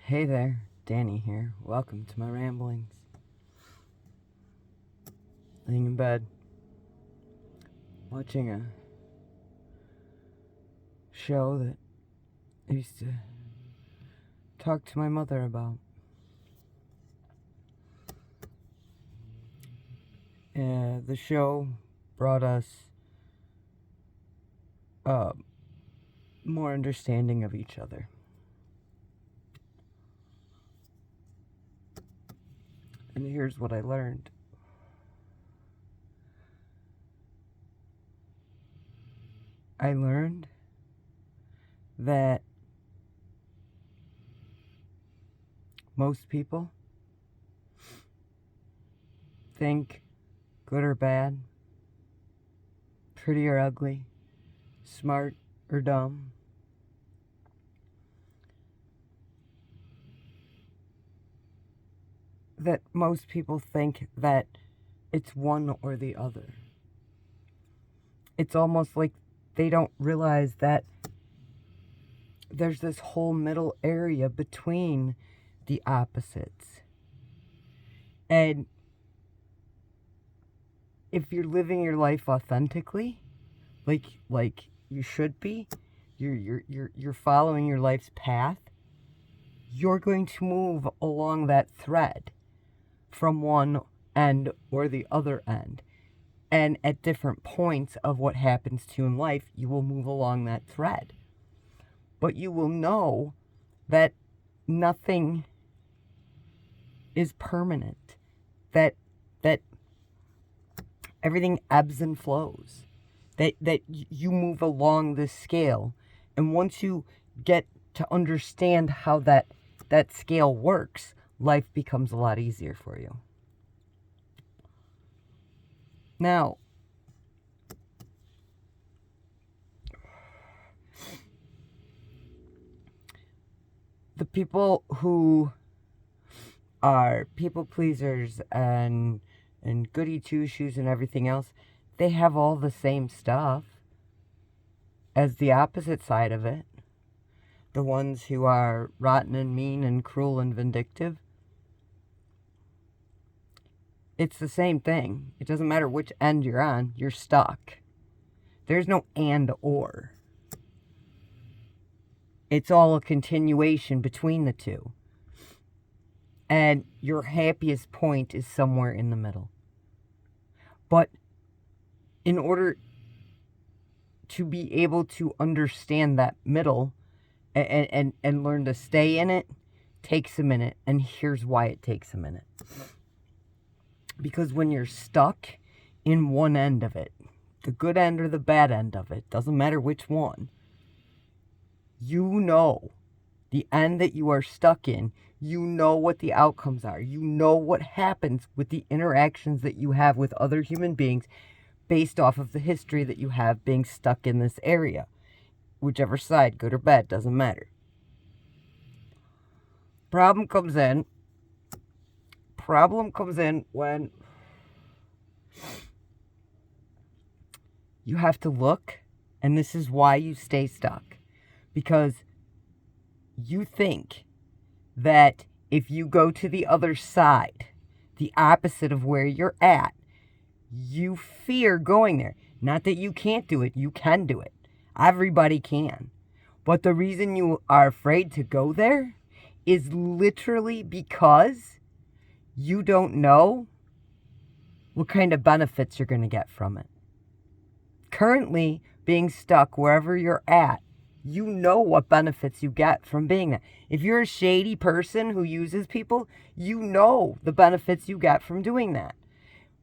Hey there, Danny here. Welcome to my ramblings. Laying in bed, watching a show that I used to talk to my mother about. The show brought us more understanding of each other. And here's what I learned. I learned that most people think good or bad, pretty or ugly, smart or dumb, that most people think that it's one or the other. It's almost like they don't realize that there's this whole middle area between the opposites. And if you're living your life authentically, like you should be, you're following your life's path, you're going to move along that thread from one end or the other end. And at different points of what happens to you in life, you will move along that thread. But you will know that nothing is permanent. That everything ebbs and flows. That you move along this scale. And once you get to understand how that scale works, life becomes a lot easier for you. Now, the people who are people pleasers and goody two-shoes and everything else, they have all the same stuff as the opposite side of it. The ones who are rotten and mean and cruel and vindictive. It's the same thing. It doesn't matter which end you're on, you're stuck. There's no and or. It's all a continuation between the two. And your happiest point is somewhere in the middle. But in order to be able to understand that middle and learn to stay in it, takes a minute. And here's why it takes a minute. Because when you're stuck in one end of it, the good end or the bad end of it, doesn't matter which one, you know the end that you are stuck in, you know what the outcomes are, you know what happens with the interactions that you have with other human beings based off of the history that you have being stuck in this area. Whichever side, good or bad, doesn't matter. Problem comes in when you have to look, and this is why you stay stuck. Because you think that if you go to the other side, the opposite of where you're at, you fear going there. Not that you can't do it, you can do it. Everybody can. But the reason you are afraid to go there is literally because you don't know what kind of benefits you're going to get from it. Currently, being stuck wherever you're at, you know what benefits you get from being there. If you're a shady person who uses people, you know the benefits you get from doing that.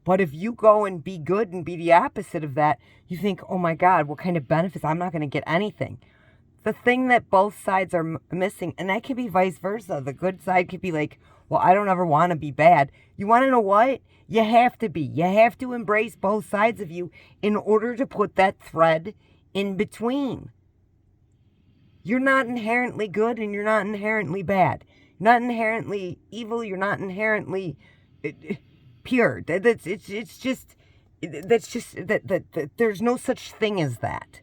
But if you go and be good and be the opposite of that, you think, oh my God, what kind of benefits? I'm not going to get anything. The thing that both sides are missing, and that could be vice versa. The good side could be like, well, I don't ever want to be bad. You want to know what? You have to be. You have to embrace both sides of you in order to put that thread in between. You're not inherently good and you're not inherently bad. You're not inherently evil. You're not inherently pure. It's just there's no such thing as that.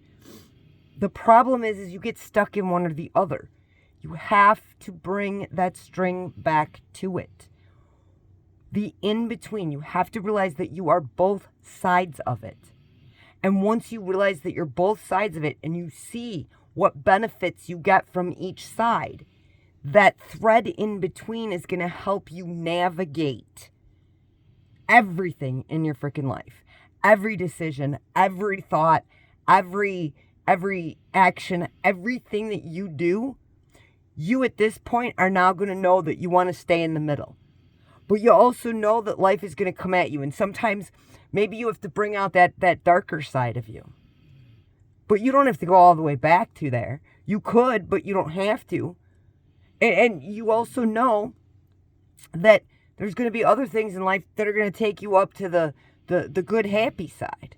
The problem is you get stuck in one or the other. You have to bring that string back to it. The in-between, you have to realize that you are both sides of it. And once you realize that you're both sides of it and you see what benefits you get from each side, that thread in between is going to help you navigate everything in your freaking life. Every decision, every thought, every action, everything that you do, you at this point are now going to know that you want to stay in the middle. But you also know that life is going to come at you. And sometimes maybe you have to bring out that darker side of you. But you don't have to go all the way back to there. You could, but you don't have to. And you also know that there's going to be other things in life that are going to take you up to the good, happy side.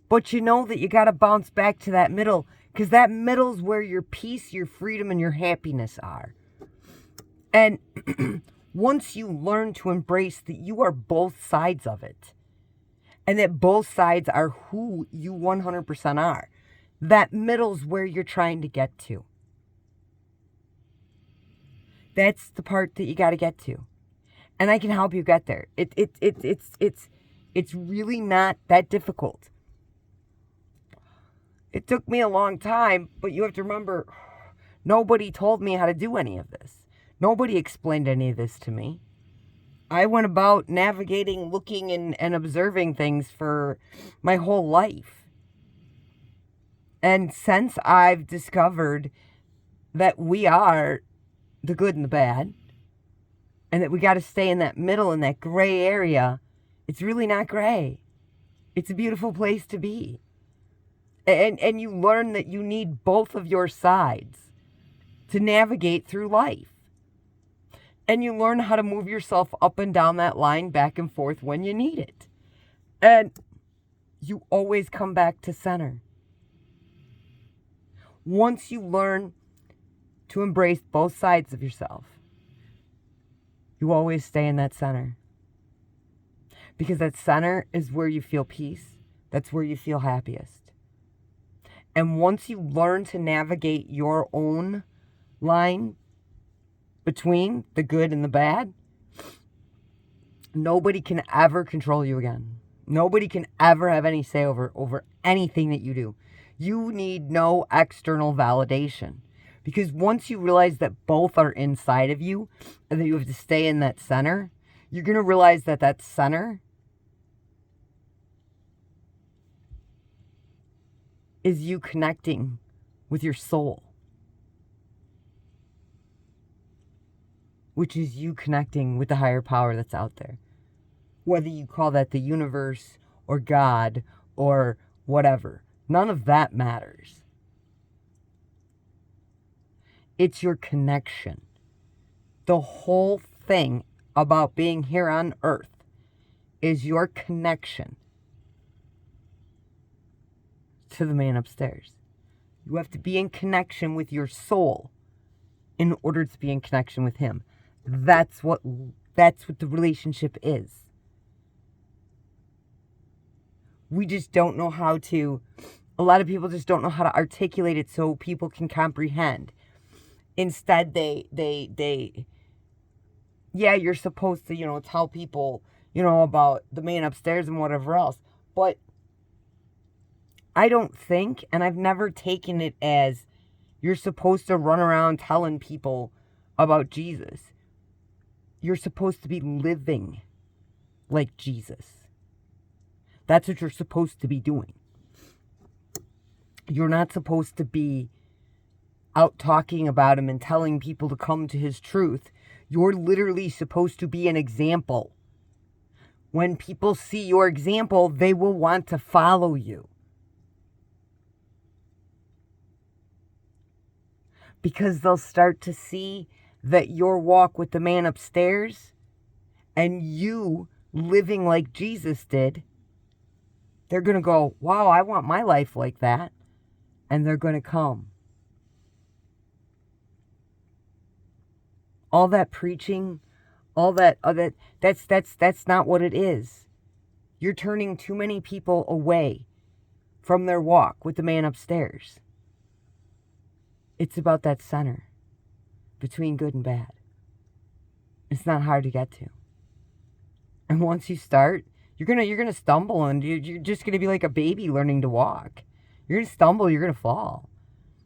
But you know that you got to bounce back to that middle, because that middle is where your peace, your freedom, and your happiness are. And once you learn to embrace that you are both sides of it, and that both sides are who you 100% are, that middle's where you're trying to get to. That's the part that you got to get to. And I can help you get there. It's really not that difficult. It took me a long time, but you have to remember, nobody told me how to do any of this. Nobody explained any of this to me. I went about navigating, looking, and observing things for my whole life. And since I've discovered that we are the good and the bad, and that we got to stay in that middle, in that gray area, it's really not gray. It's a beautiful place to be. And you learn that you need both of your sides to navigate through life. And you learn how to move yourself up and down that line, back and forth when you need it. And you always come back to center. Once you learn to embrace both sides of yourself, you always stay in that center. Because that center is where you feel peace. That's where you feel happiest. And once you learn to navigate your own line between the good and the bad, nobody can ever control you again. Nobody can ever have any say over anything that you do. You need no external validation. Because once you realize that both are inside of you and that you have to stay in that center, you're going to realize that that center is you connecting with your soul, which is you connecting with the higher power that's out there. Whether you call that the universe or God or whatever, none of that matters. It's your connection. The whole thing about being here on earth is your connection to the man upstairs. You have to be in connection with your soul in order to be in connection with him. That's what the relationship is. We just don't know how to, a lot of people just don't know how to articulate it so people can comprehend. Instead, yeah, you're supposed to, tell people, about the man upstairs and whatever else. But I don't think, and I've never taken it as you're supposed to run around telling people about Jesus. You're supposed to be living like Jesus. That's what you're supposed to be doing. You're not supposed to be out talking about him and telling people to come to his truth. You're literally supposed to be an example. When people see your example, they will want to follow you. Because they'll start to see that your walk with the man upstairs and you living like Jesus did, they're going to go, wow, I want my life like that. And they're going to come. All that preaching, that's not what it is. You're turning too many people away from their walk with the man upstairs. It's about that center between good and bad. It's not hard to get to. And once you start, you're gonna stumble, and you're just gonna be like a baby learning to walk. You're gonna stumble, you're gonna fall.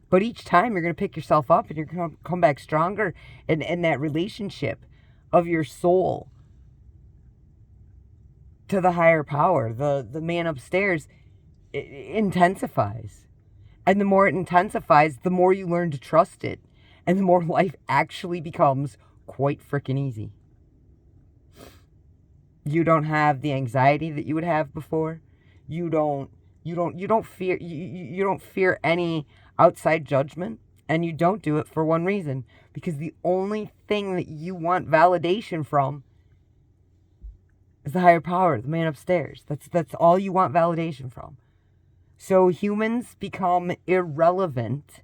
But each time you're gonna pick yourself up and you're gonna come back stronger, and that relationship of your soul to the higher power, the man upstairs, it intensifies. And the more it intensifies, the more you learn to trust it. And the more life actually becomes quite freaking easy. You don't have the anxiety that you would have before. You don't fear any outside judgment, and you don't do it for one reason, because the only thing that you want validation from is the higher power, the man upstairs. That's all you want validation from. So humans become irrelevant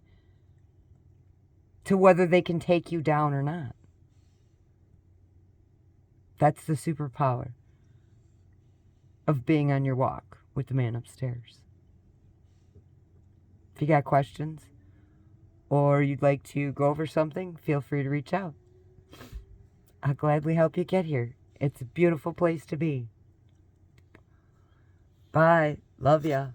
to whether they can take you down or not. That's the superpower of being on your walk with the man upstairs. If you got questions or you'd like to go over something, feel free to reach out. I'll gladly help you get here. It's a beautiful place to be. Bye. Love ya.